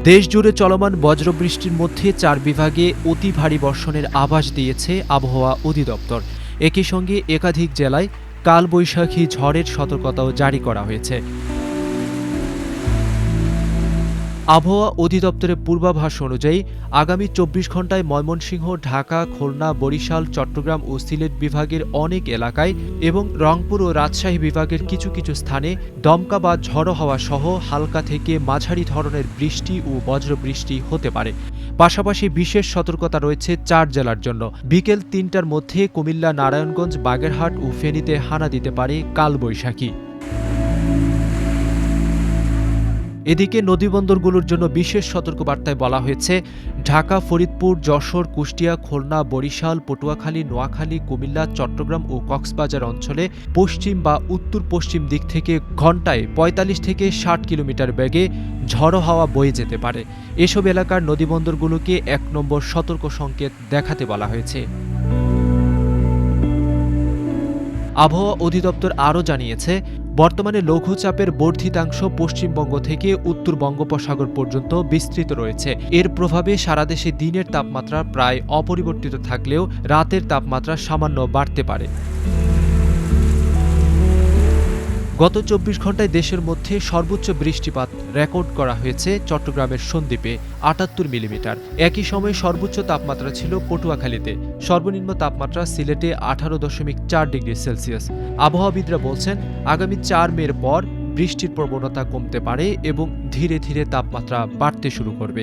দেশজুড়ে চলমান বজ্রবৃষ্টির মধ্যে ৪ বিভাগে অতি ভারী বর্ষণের আভাস দিয়েছে আবহাওয়া অধিদপ্তর। একই সঙ্গে একাধিক জেলায় কালবৈশাখী ঝড়ের সতর্কতাও জারি করা হয়েছে। আবহাওয়া অধিদপ্তরের পূর্বাভাস অনুযায়ী আগামী ২৪ ঘণ্টায় ময়মনসিংহ, ঢাকা, খুলনা, বরিশাল, চট্টগ্রাম ও সিলেট বিভাগের অনেক এলাকায় এবং রংপুর ও রাজশাহী বিভাগের কিছু কিছু স্থানে দমকা বা ঝড়ো হাওয়া সহ হালকা থেকে মাঝারি ধরনের বৃষ্টি ও বজ্রবৃষ্টি হতে পারে। পাশাপাশি বিশেষ সতর্কতা রয়েছে ৪ জেলার জন্য। বিকেল ৩টার মধ্যে কুমিল্লা, নারায়ণগঞ্জ, বাগেরহাট ও ফেনীতে হানা দিতে পারে কালবৈশাখী। এদিকে নদীবন্দরগুলোর জন্য বিশেষ সতর্কবার্তায় বলা হয়েছে, ঢাকা, ফরিদপুর, যশোর, কুষ্টিয়া, খুলনা, বরিশাল, পটুয়াখালী, নোয়াখালী, কুমিল্লা, চট্টগ্রাম ও কক্সবাজার অঞ্চলে পশ্চিম বা উত্তর পশ্চিম দিক থেকে ঘণ্টায় ৪৫ থেকে ৬০ কিলোমিটার বেগে ঝড়ো হাওয়া বয়ে যেতে পারে। এসব এলাকার নদীবন্দরগুলোকে ১ নম্বর সতর্ক সংকেত দেখাতে বলা হয়েছে। আবহাওয়া অধিদপ্তর আরও জানিয়েছে, বর্তমানে লঘুচাপের বর্ধিতাংশ পশ্চিমবঙ্গ থেকে উত্তর বঙ্গোপসাগর পর্যন্ত বিস্তৃত রয়েছে। এর প্রভাবে সারা দেশে দিনের তাপমাত্রা প্রায় অপরিবর্তিত থাকলেও রাতের তাপমাত্রা সামান্য বাড়তে পারে। গত ২৪ ঘণ্টায় দেশের মধ্যে সর্বোচ্চ বৃষ্টিপাত রেকর্ড করা হয়েছে চট্টগ্রামের সন্দ্বীপে ৭৮ মিলিমিটার। একই সময়ে সর্বোচ্চ তাপমাত্রা ছিল পটুয়াখালীতে, সর্বনিম্ন তাপমাত্রা সিলেটে ১৮.৪ ডিগ্রি সেলসিয়াস। আবহাওয়াবিদরা বলছেন, আগামী ৪ মের পর বৃষ্টির প্রবণতা কমতে পারে এবং ধীরে ধীরে তাপমাত্রা বাড়তে শুরু করবে।